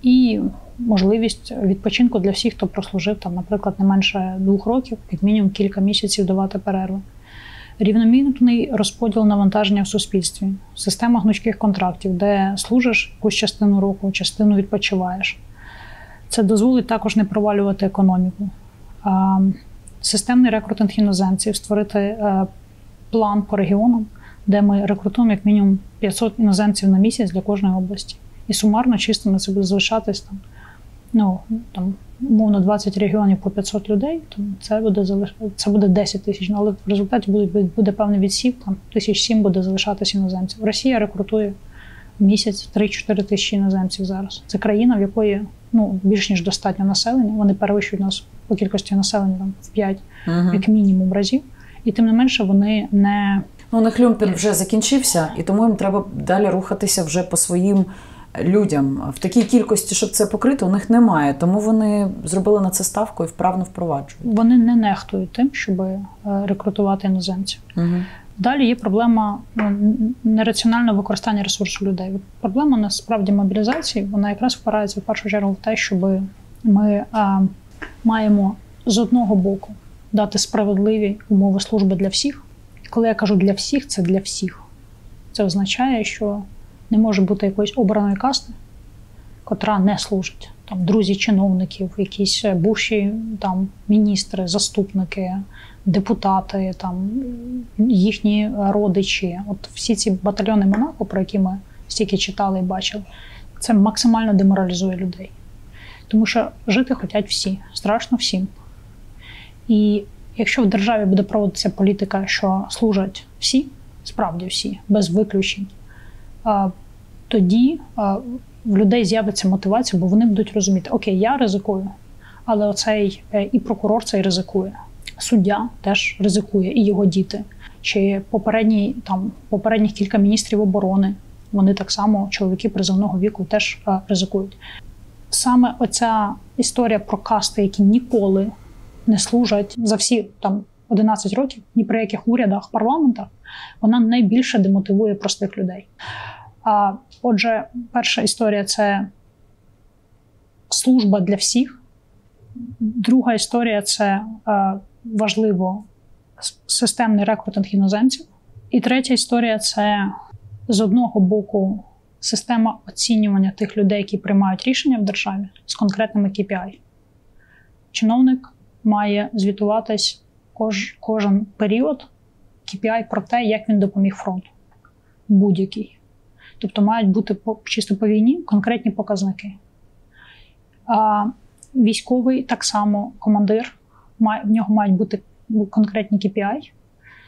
І можливість відпочинку для всіх, хто прослужив, там, наприклад, не менше 2 років, як мінімум кілька місяців давати перерви. Рівномірний розподіл навантаження в суспільстві, система гнучких контрактів, де служиш якусь частину року, частину відпочиваєш. Це дозволить також не провалювати економіку. Системний рекрутинг іноземців, створити план по регіонам, де ми рекрутуємо як мінімум 500 іноземців на місяць для кожної області. І сумарно чистими це буде залишатись умовно 20 регіонів по 500 людей, це буде 10 тисяч, але в результаті буде певний відсів, 1007 буде залишатися іноземців. Росія рекрутує в місяць 3-4 тисячі іноземців зараз. Це країна, в якої більш ніж достатньо населення, вони перевищують нас по кількості населення в 5, як мінімум, разів, і тим не менше вони не... У них люмпен вже закінчився, і тому їм треба далі рухатися вже по своїм людям. В такій кількості, щоб це покрити, у них немає. Тому вони зробили на це ставку і вправно впроваджують. Вони не нехтують тим, щоб рекрутувати іноземців. Далі є проблема нераціонального використання ресурсу людей. Проблема насправді мобілізації, вона якраз впирається в першу чергу в те, щоб ми маємо з одного боку дати справедливі умови служби для всіх. Коли я кажу для всіх, це для всіх. Це означає, що не може бути якоїсь обраної касти, котра не служить. Там друзі чиновників, якісь бувші міністри, заступники, депутати, їхні родичі. От всі ці батальйони Монако, про які ми стільки читали і бачили, це максимально деморалізує людей. Тому що жити хочуть всі, страшно всім. І якщо в державі буде проводитися політика, що служать всі, справді всі, без виключень, тоді в людей з'явиться мотивація, бо вони будуть розуміти, окей, я ризикую, але оцей і прокурор цей ризикує, суддя теж ризикує, і його діти. Чи попередніх кілька міністрів оборони, вони так само, чоловіки призовного віку, теж ризикують. Саме оця історія про касти, які ніколи не служать за всі 11 років, ні при яких урядах, парламентах, вона найбільше демотивує простих людей. Отже, перша історія – це служба для всіх. Друга історія – це важливо системний рекрутинг іноземців. І третя історія – це з одного боку система оцінювання тих людей, які приймають рішення в державі з конкретними KPI. Чиновник має звітуватись кожен період KPI про те, як він допоміг фронту. Будь-який. Тобто мають бути чисто по війні конкретні показники. Військовий так само, командир, в нього мають бути конкретні KPI,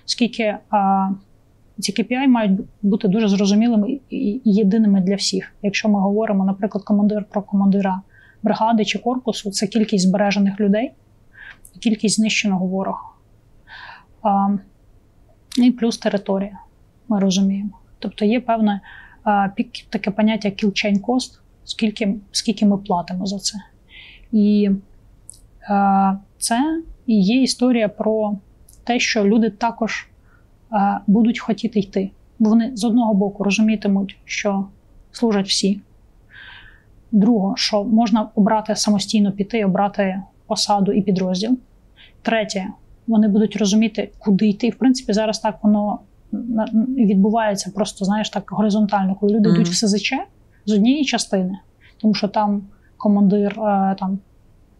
оскільки ці KPI мають бути дуже зрозумілими і єдиними для всіх. Якщо ми говоримо, наприклад, про командира бригади чи корпусу, це кількість збережених людей і кількість знищеного ворога. І плюс територія, ми розуміємо. Тобто є певне таке поняття kill chain cost, скільки ми платимо за це. І це і є історія про те, що люди також будуть хотіти йти. Бо вони з одного боку розумітимуть, що служать всі. Друге, що можна обрати самостійно піти, обрати посаду і підрозділ. Третє, вони будуть розуміти, куди йти. В принципі, зараз так воно відбувається просто, так горизонтально, коли люди йдуть в СЗЧ з однієї частини, тому що там командир,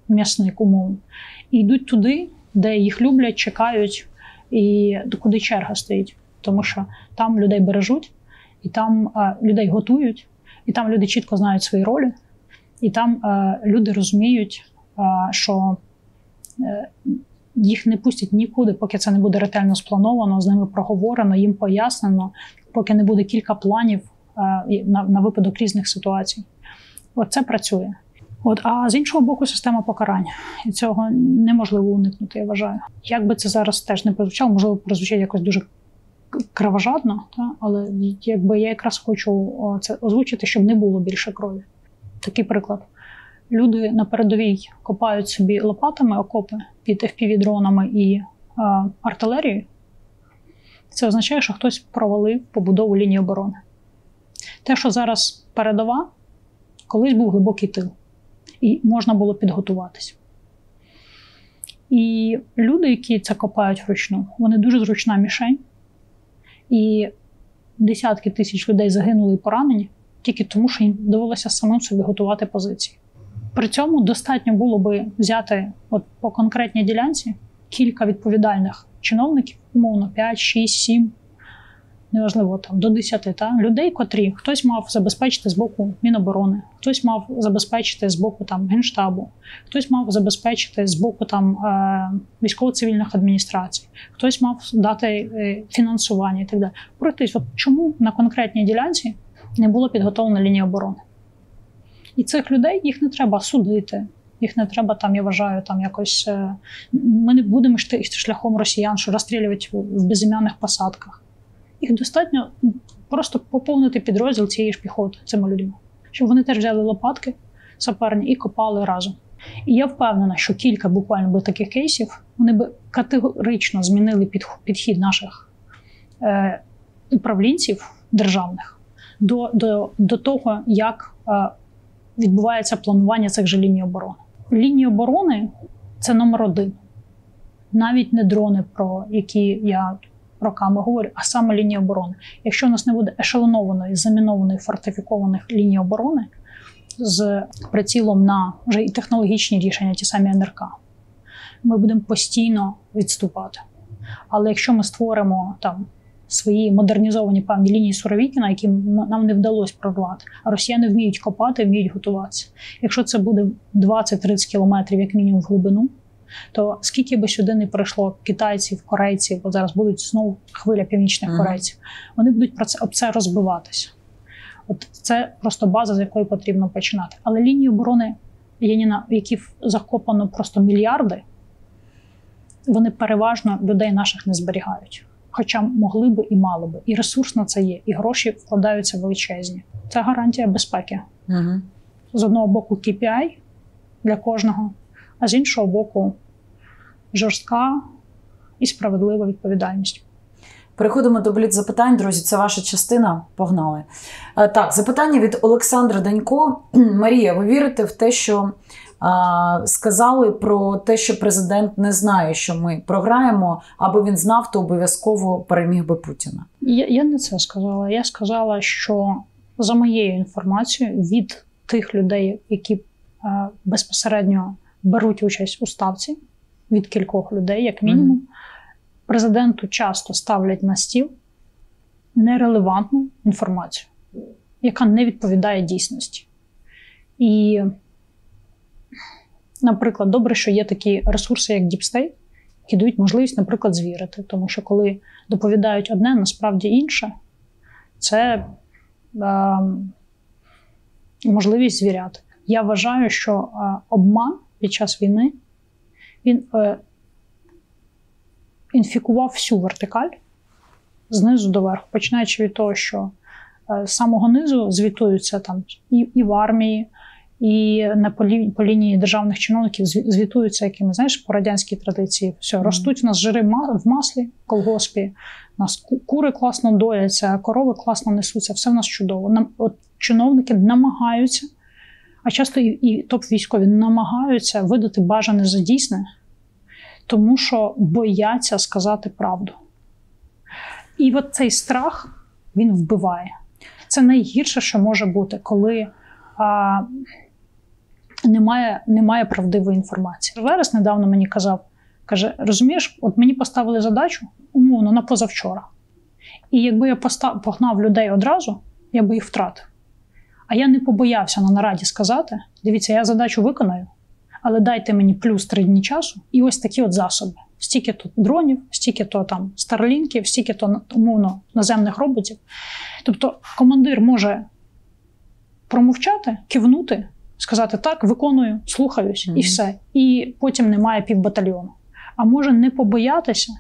м'ясник, умовно, і йдуть туди, де їх люблять, чекають, і куди черга стоїть. Тому що там людей бережуть, і там людей готують, і там люди чітко знають свої ролі, і там люди розуміють, що їх не пустять нікуди, поки це не буде ретельно сплановано, з ними проговорено, їм пояснено, поки не буде кілька планів на випадок різних ситуацій. От це працює. А з іншого боку, система покарання. І цього неможливо уникнути, я вважаю. Як би це зараз теж не прозвучало, можливо, прозвучить якось дуже кровожадно, але я якраз хочу це озвучити, щоб не було більше крові. Такий приклад. Люди на передовій копають собі лопатами окопи під FPV-дронами і артилерією. Це означає, що хтось провалив побудову лінії оборони. Те, що зараз передова, колись був глибокий тил. І можна було підготуватись. І люди, які це копають вручну, вони дуже зручна мішень. І десятки тисяч людей загинули і поранені тільки тому, що їм довелося самим собі готувати позиції. При цьому достатньо було би взяти от по конкретній ділянці кілька відповідальних чиновників, умовно 5, 6, 7, неважливо, там, до 10, людей, котрі хтось мав забезпечити з боку Міноборони, хтось мав забезпечити з боку там, Генштабу, хтось мав забезпечити з боку там, військово-цивільних адміністрацій, хтось мав дати фінансування і так далі. Пройтись, от чому на конкретній ділянці не було підготовлено лінії оборони? І цих людей, їх не треба судити, їх не треба, там, я вважаю, там якось... Ми не будемо йти шляхом росіян, що розстрілювати в безім'яних посадках. Їх достатньо просто поповнити підрозділ цієї ж піхоти цими людьми. Щоб вони теж взяли лопатки саперні і копали разом. І я впевнена, що кілька буквально би таких кейсів, вони би категорично змінили підхід наших управлінців державних до того, як відбувається планування цих же ліній оборони. Лінії оборони – це номер один. Навіть не дрони, про які я роками говорю, а саме лінії оборони. Якщо у нас не буде ешелонованої, замінованої, фортифікованих ліній оборони з прицілом на вже і технологічні рішення, ті самі НРК, ми будемо постійно відступати. Але якщо ми створимо там свої модернізовані певні лінії Суровікіна, які нам не вдалося прорвати, а росіяни вміють копати, вміють готуватися. Якщо це буде 20-30 кілометрів, як мінімум, в глибину, то скільки би сюди не прийшло китайців, корейців, бо зараз будуть знову хвиля північних корейців, вони будуть об це розбиватися. От це просто база, з якої потрібно починати. Але лінії оборони, які закопано просто мільярди, вони переважно людей наших не зберігають. Хоча могли би і мали би. І ресурс на це є, і гроші вкладаються величезні. Це гарантія безпеки. З одного боку KPI для кожного, а з іншого боку жорстка і справедлива відповідальність. Переходимо до бліц-запитань, друзі, це ваша частина, погнали. Так, запитання від Олександра Данько. Марія, ви вірите в те, що сказали про те, що президент не знає, що ми програємо, аби він знав, то обов'язково переміг би Путіна? Я не це сказала. Я сказала, що за моєю інформацією від тих людей, які безпосередньо беруть участь у ставці, від кількох людей, як мінімум, президенту часто ставлять на стіл нерелевантну інформацію, яка не відповідає дійсності. І, наприклад, добре, що є такі ресурси, як Deep State, які дають можливість, наприклад, звірити. Тому що коли доповідають одне, насправді інше, це можливість звіряти. Я вважаю, що обман під час війни, він інфікував всю вертикаль знизу до верху, починаючи від того, що з самого низу звітуються там і в армії, і по лінії державних чиновників звітуються якими, знаєш, по радянській традиції. Все, ростуть у нас жири в маслі, в колгоспі, у нас кури класно дояться, корови класно несуться, все в нас чудово. От чиновники намагаються, а часто і топ-військові намагаються видати бажане за дійсне, тому що бояться сказати правду. І от цей страх, він вбиває. Це найгірше, що може бути, коли немає правдивої інформації. Верес недавно мені казав, каже, розумієш, от мені поставили задачу, умовно, на позавчора. І якби я погнав людей одразу, я би їх втратив. А я не побоявся на нараді сказати, дивіться, я задачу виконаю, але дайте мені плюс 3 дні часу і ось такі от засоби. Стільки-то дронів, стільки-то там старлінків, стільки-то, умовно, наземних роботів. Тобто командир може промовчати, кивнути, сказати так, виконую, слухаюсь, і все. І потім немає півбатальйону. А може не побоятися,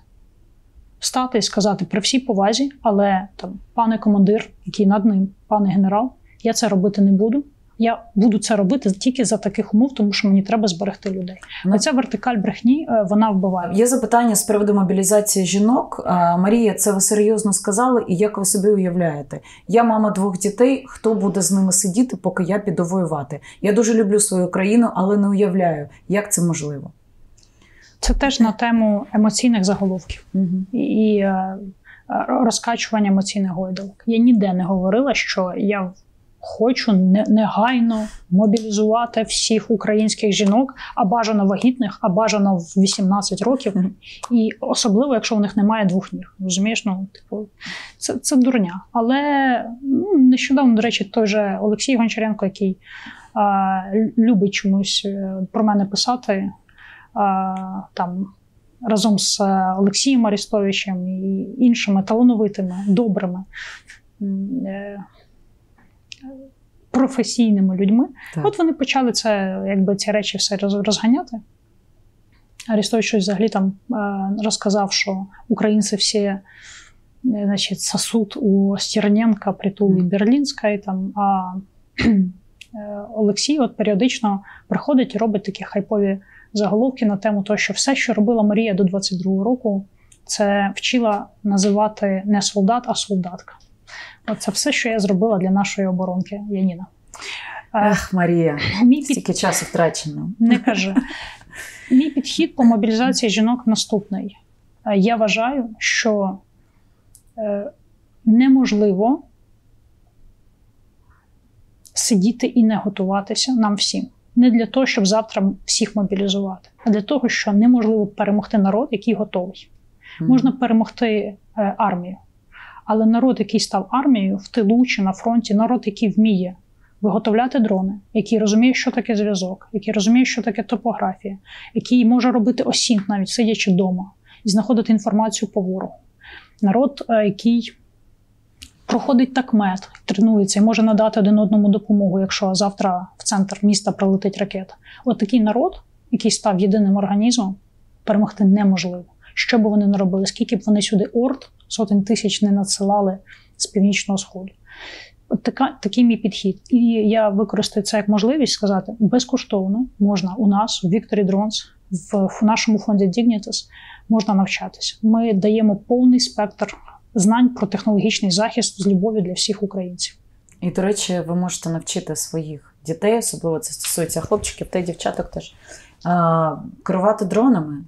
встати і сказати при всій повазі, але там, пане командир, який над ним, пане генерал, я це робити не буду, Я буду це робити тільки за таких умов, тому що мені треба зберегти людей. Ну, Оця вертикаль брехні, вона вбиває. Є запитання з приводу мобілізації жінок. Марія, це ви серйозно сказали, і як ви собі уявляєте? Я мама 2 дітей, хто буде з ними сидіти, поки я піду воювати? Я дуже люблю свою країну, але не уявляю, як це можливо. Це теж на тему емоційних заголовків і розкачування емоційних гойдалок. Я ніде не говорила, що я хочу негайно мобілізувати всіх українських жінок, а бажано вагітних, а бажано в 18 років. І особливо, якщо у них немає 2 ніг. Розумієш? Це дурня. Але нещодавно, до речі, той же Олексій Гончаренко, який любить чомусь про мене писати, там разом з Олексієм Арестовичем і іншими талановитими, добрими, професійними людьми. Так. От вони почали ці речі все розганяти. Арестович щось взагалі там розказав, що українці всі, значить, сосуд у Стерненка, притул і Берлінська, а Олексій от періодично приходить і робить такі хайпові заголовки на тему того, що все, що робила Марія до 22-го року, це вчила називати не солдат, а солдатка. Це все, що я зробила для нашої оборонки, Яніна. Ах, Марія, стільки часу втрачено. Не кажи. Мій підхід по мобілізації жінок наступний. Я вважаю, що неможливо сидіти і не готуватися нам всім. Не для того, щоб завтра всіх мобілізувати, а для того, що неможливо перемогти народ, який готовий. Можна перемогти армію, але народ, який став армією в тилу чи на фронті, народ, який вміє виготовляти дрони, який розуміє, що таке зв'язок, який розуміє, що таке топографія, який може робити осінт, навіть сидячи вдома, і знаходити інформацію по ворогу. Народ, який проходить такмет, тренується і може надати один одному допомогу, якщо завтра в центр міста прилетить ракета. От такий народ, який став єдиним організмом, перемогти неможливо. Що б вони не робили, скільки б вони сюди орд, сотень тисяч не надсилали з Північного Сходу. От такий мій підхід. І я використаю це як можливість сказати, безкоштовно можна у нас, в Victory Drones, в нашому фонді Dignitas, можна навчатися. Ми даємо повний спектр знань про технологічний захист з любов'ю для всіх українців. І, до речі, ви можете навчити своїх дітей, особливо це стосується хлопчиків та й дівчаток теж, керувати дронами.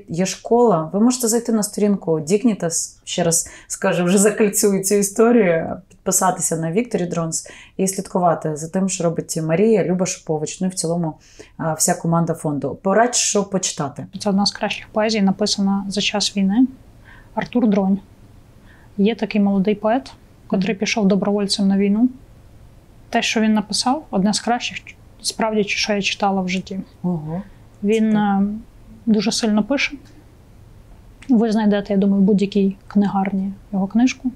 Є школа. Ви можете зайти на сторінку Dignitas, ще раз скажу, вже закольцюю цю історію, підписатися на Victory Drones і слідкувати за тим, що робить Марія, Люба Шипович, ну і в цілому вся команда фонду. Порадь, що почитати. Це одна з кращих поезій, написана за час війни. Артур Дронь. Є такий молодий поет, котрий пішов добровольцем на війну. Те, що він написав, одне з кращих, справді, що я читала в житті. Ого. Він дуже сильно пише. Ви знайдете, я думаю, в будь-якій книгарні його книжку.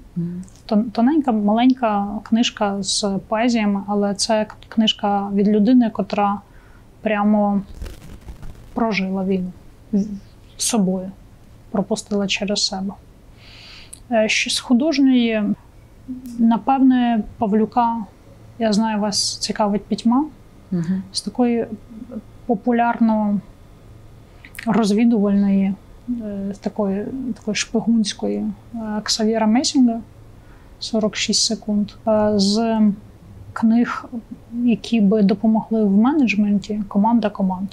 Тоненька, маленька книжка з поезіями, але це книжка від людини, котра прямо прожила війну з собою, пропустила через себе. З художньої, напевне, Павлюка, я знаю, вас цікавить Пітьма, з такої популярно-розвідувальної, такої шпигунської Ксав'єра Месінга, 46 секунд, з книг, які би допомогли в менеджменті, команда команд.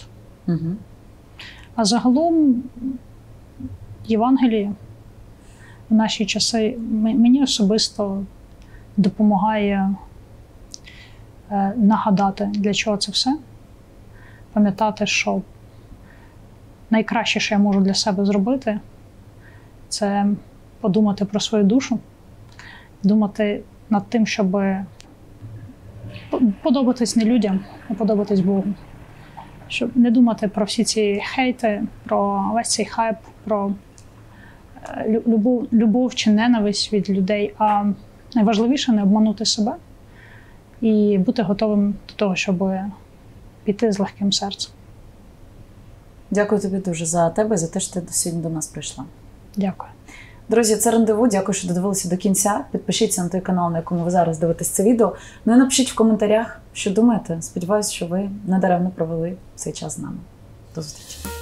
А загалом Євангеліє в наші часи мені особисто допомагає нагадати, для чого це все. Пам'ятати, що найкраще, що я можу для себе зробити, це подумати про свою душу, думати над тим, щоб подобатись не людям, а подобатись Богу. Щоб не думати про всі ці хейти, про весь цей хайп, про любов чи ненависть від людей, а найважливіше не обманути себе і бути готовим до того, щоб піти з легким серцем. Дякую тобі дуже за тебе, за те, що ти сьогодні до нас прийшла. Дякую. Друзі, це «Рандеву». Дякую, що додивилися до кінця. Підпишіться на той канал, на якому ви зараз дивитесь це відео. Ну і напишіть в коментарях, що думаєте. Сподіваюсь, що ви не даремно провели цей час з нами. До зустрічі.